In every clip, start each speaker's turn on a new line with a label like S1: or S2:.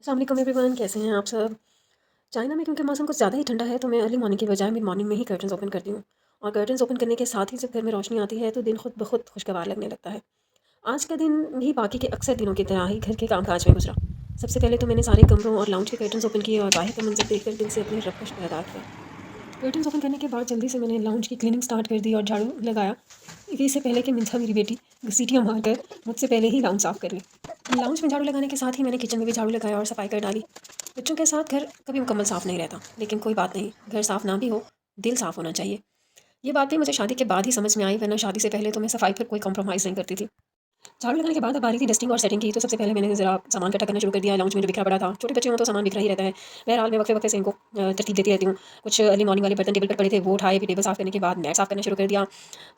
S1: अस्सलाम वालेकुम एवरीवन, कैसे हैं आप सब। चाइना में क्योंकि मौसम कुछ ज़्यादा ही ठंडा है तो मैं अर्ली मॉर्निंग की बजाय मिड मॉर्निंग में ही कर्टन्स ओपन करती हूँ। और कर्टन्स ओपन करने के साथ ही जब घर में रोशनी आती है तो दिन खुद ब खुद खुशगवार लगने लगता है। आज का दिन भी बाकी के अक्सर दिनों की तरह ही घर के कामकाज में गुजरा। सबसे पहले तो मैंने सारे कमरों और लाउंज के कर्टन्स ओपन किए और बाहर का मंजर देखकर दिल से अपने रब का शुक्र अदा किया। कर्टन्स ओपन करने के बाद जल्दी से मैंने लाउंज की क्लीनिंग स्टार्ट कर दी और झाड़ू लगाया। ये इससे पहले कि मिंथा मेरी बेटी सीटियाँ मारकर मुझसे पहले ही लाउंज साफ़ कर ली। लाउंज में झाड़ू लगाने के साथ ही मैंने किचन में भी झाड़ू लगाया और सफाई कर डाली। बच्चों के साथ घर कभी मुकम्मल साफ़ नहीं रहता, लेकिन कोई बात नहीं, घर साफ़ ना भी हो, दिल साफ़ होना चाहिए। ये बात भी मुझे शादी के बाद ही समझ में आई, वरना शादी से पहले तो मैं सफाई पर कोई कॉम्प्रोमाइज़ नहीं करती थी। झाड़ू लगाने के बाद अब बारी थी डस्टिंग और सेटिंग की। तो सबसे पहले मैंने ज़रा सामान इकट्ठा करना शुरू कर दिया। लाउंज में जो बिखरा पड़ा था, छोटे बच्चे हों तो सामान बिखरा ही रहता है। बहरहाल मैं वक्फे-वक्फे से इनको तरतीब देती रहती हूँ। कुछ अर्ली मॉर्निंग वाले बर्तन टेबल पर पड़े थे, वो उठाए। फिर टेबल साफ़ करने के बाद मैट साफ़ करना शुरू कर दिया।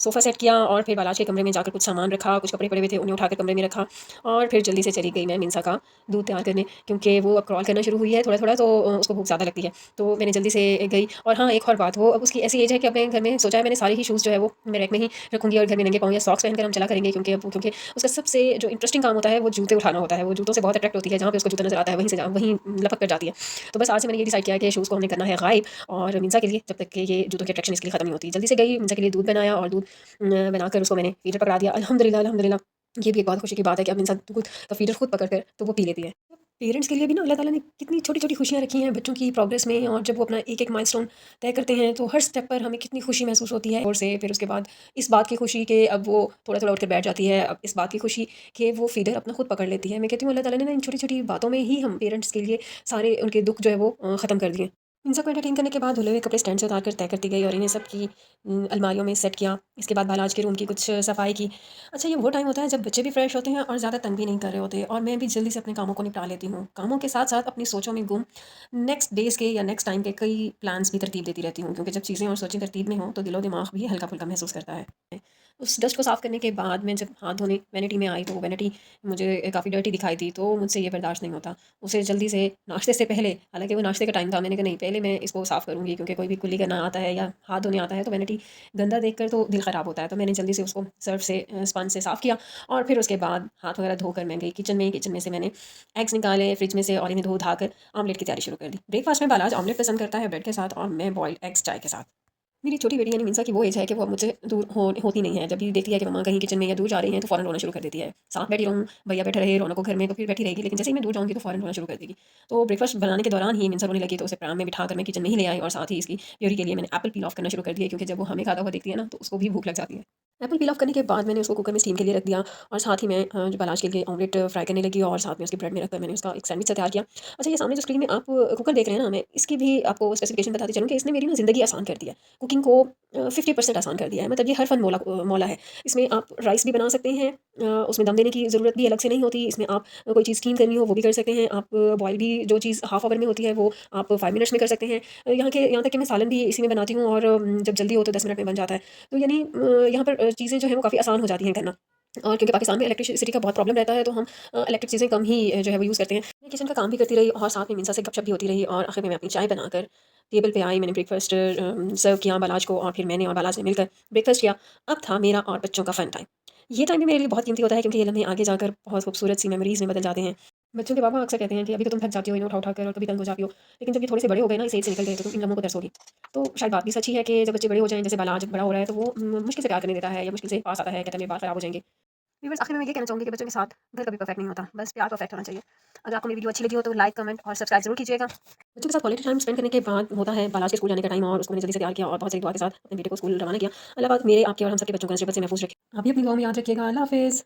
S1: सोफ़ा सेट किया और फिर बालाज के कमरे में जाकर कुछ सामान रखा, कुछ कपड़े पड़े हुए थे, उन्हें उठाकर कमरे में रखा। और फिर जल्दी से चली गई मैं मिंसा का दूध तैयार करने, क्योंकि वो अब क्रॉल करना शुरू हुई है थोड़ा-थोड़ा, तो उसको भूख ज़्यादा लगती है। तो मैंने जल्दी से गई। और हाँ, एक और बात, वो अब उसकी ऐसी एज है कि अब मैं घर में सोचा है मैंने सारे ही शूज़ जो है वो मैं रैक में ही रखूँगी और घर में नंगे पाँव या सॉक्स पहनकर हम चला करेंगे, क्योंकि उसका सबसे जो इंटरेस्टिंग काम होता है वो जूते उठाना होता है। वो जूतों से बहुत अट्रैक्ट होती है, जहाँ पे उसको जूता नज़र आता है वहीं लपक कर जाती है। तो बस आज से मैंने ये डिसाइड किया है कि शूज़ को हमने करना है गायब, और मिंसा के लिए, जब तक कि ये जूतों की अट्रैक्शन इसके लिए खत्म नहीं होती। जल्दी से गई, मिंसा के लिए दूध बनाया और दूध बनाकर उसको मैंने फीडर पकड़ा दिया। अल्हम्दुलिल्लाह, अल्हम्दुलिल्लाह। ये भी एक बहुत खुशी की बात है कि अब मिंसा दूध का फीडर खुद पकड़ कर तो वो पी लेती है। पेरेंट्स के लिए भी ना अल्लाह ताला ने कितनी छोटी-छोटी खुशियाँ रखी हैं बच्चों की प्रोग्रेस में, और जब वो अपना एक-एक माइलस्टोन तय करते हैं तो हर स्टेप पर हमें कितनी खुशी महसूस होती है। और से फिर उसके बाद इस बात की खुशी कि अब वो थोड़ा-थोड़ा उठ कर बैठ जाती है। अब इस बात की खुशी कि वो फ़ीडर अपना खुद पकड़ लेती है। मैं कहती हूँ अल्लाह ताला ने ना इन छोटी-छोटी बातों में ही हम पेरेंट्स के लिए सारे उनके दुःख जो है वो ख़त्म कर दिए। इन सबको एंटरटेन करने के बाद धुले हुए कपड़े स्टैंड से उतार कर तय करती गई और इन्हें सब की अलमारियों में सेट किया। इसके बाद बालाज के रूम की कुछ सफाई की। अच्छा, ये वो टाइम होता है जब बच्चे भी फ्रेश होते हैं और ज़्यादा तंग भी नहीं कर रहे होते, और मैं भी जल्दी से अपने कामों को निपटा लेती हूँ। कामों के साथ-साथ अपनी सोचों में गुम नेक्स्ट डेज़ के या नेक्स्ट टाइम के कई प्लान्स भी तरतीब देती रहती हूँ, क्योंकि जब चीज़ें और सोचें तरतीब में हों तो दिलो-दिमाग भी हल्का-फुल्का महसूस करता है। उस डस्ट को साफ़ करने के बाद मैं जब हाथ धोने वैनिटी में आई तो वो वैनिटी मुझे काफ़ी डर्टी दिखाई दी, तो मुझसे ये बर्दाश्त नहीं होता। उसे जल्दी से नाश्ते से पहले, हालाँकि वो नाश्ते का टाइम था, मैंने कहा नहीं, पहले मैं इसको साफ़ करूँगी, क्योंकि कोई भी कुल्ली करना आता है या हाथ धोने आता है तो वैनिटी गंदा देखकर तो दिल ख़राब होता है। तो मैंने जल्दी से उसको सर्फ़ से स्पंज से साफ़ किया और फिर उसके बाद हाथ वगैरह धोकर मैं गई किचन में। किचन में से मैंने एग्स निकाले फ्रिज में से और इन्हें धो-धा कर ऑमलेट की तैयारी शुरू कर दी। ब्रेकफ़ास्ट में बालाज ऑमलेट पसंद करता है ब्रेड के साथ, और मैं बॉइल्ड एग्स चाय के साथ। मेरी छोटी बेटी यानी मिंसा की वो एज है कि वो अब मुझसे दूर होती नहीं है। जब भी देखती है कि मम्मा कहीं किचन में या दूर जा रही हैं तो फ़ौरन रोना शुरू कर देती है। साथ बैठी रहूँ, भैया बैठे रहे, रौनक को घर में, तो फिर बैठी रहेगी, लेकिन जैसे ही मैं दूर जाऊँगी तो फ़ौरन रोना शुरू कर देगी। तो ब्रेकफ़ास्ट बनाने के दौरान ही मिंसा रोने लगी, तो उसे प्राण में बिठाकर मैं किचन में ही ले आई, और साथ ही इसकी प्योरी के लिए मैंने एप्पल पील ऑफ करना शुरू कर दिया, क्योंकि जब वो हमें खाता हुआ देखती है ना तो उसको भी भूख लग जाती है। एप्पल पील ऑफ करने के बाद मैंने उसको कुकर में स्टीम के लिए रख दिया, और साथ ही मैं जो बालाज के लिए ऑमलेट फ्राई करने लगी, और साथ में उसके ब्रेड में रखकर मैंने उसका एक सैंडविच सा तैयार किया। अच्छा, ये सामने जो स्क्रीन में आप कुकर देख रहे हैं ना, मैं इसकी भी आपको स्पेसिफिकेशन बताती चलूँ कि इसने मेरी ना ज़िंदगी आसान कर दी है। कुकिंग को 50% आसान कर दिया है। मतलब ये हर फ़न मौला है। इसमें आप राइस भी बना सकते हैं, उसमें दम देने की ज़रूरत भी अलग से नहीं होती। इसमें आप कोई चीज़ स्टीम करनी हो वो भी कर सकते हैं। आप बॉयल भी जो चीज़ हाफ़ ऑवर में होती है वो आप 5 मिनट्स में कर सकते हैं। यहाँ तक कि मैं सालन भी इसी में बनाती हूँ, और जब जल्दी हो तो 10 मिनट में बन जाता है। तो यानी यहाँ पर चीज़ें जो हैं वो काफ़ी आसान हो जाती हैं करना। और क्योंकि पाकिस्तान में इलेक्ट्रिसिटी का बहुत प्रॉब्लम रहता है तो हम इलेक्ट्रिक चीज़ें कम ही जो है वो यूज़ करते हैं। मैं किचन का काम भी करती रही और साथ में मिंसा से गपशप भी होती रही, और आखिर में मैं अपनी चाय बनाकर टेबल पे आई। मैंने ब्रेकफ़ास्ट सर्व किया बालाज को, और फिर मैंने और बालाज ने मिलकर ब्रेकफ़ास्ट किया। अब था मेरा और बच्चों का फ़न टाइम। ये टाइम भी मेरे लिए बहुत कीमती होता है, क्योंकि ये लम्हे आगे जाकर बहुत खूबसूरत सी मेमोरीज़ में बदल जाते हैं। बच्चों के पापा अक्सर कहते हैं कि अभी तो तुम थक जाती हो इन्हें उठा-उठा कर, और कभी तंग हो जाती हो। लेकिन जब ये थोड़े से बड़े हो गए ना, इस एज से निकल गए, तो तुम इन लम्हों को तरसोगी। तो शायद बात भी सच ही है कि जब बच्चे बड़े हो जाएँ, जैसे बालाज बड़ा हो रहा है, तो वो मुश्किल से प्यार करने देता है, या मुश्किल से पास आता है, कहता है मेरे बाल ख़राब हो जाएँगे। व्यूअर्स, आखिर में मैं ये कहना चाहूँगी कि बच्चों के साथ घर कभी परफेक्ट नहीं होता, बस प्यार परफेक्ट होना चाहिए। अगर आपको मेरी वीडियो अच्छी लगी हो तो लाइक, कमेंट और सब्सक्राइब ज़रूर कीजिएगा। बच्चों के साथ क्वालिटी टाइम स्पेंड करने के बाद होता है बालाज के स्कूल जाने का टाइम, और उसको मैंने जल्दी से तैयार किया और बहुत सारी दुआ के साथ अपने बेटे को स्कूल रवाना किया। अल्लाह पाक मेरे, आपके और हम सबके बच्चों को नसीबत से महफूज़ रखे। आप भी अपनी दुआओं में याद रखिएगा। अल्लाह हाफ़िज़।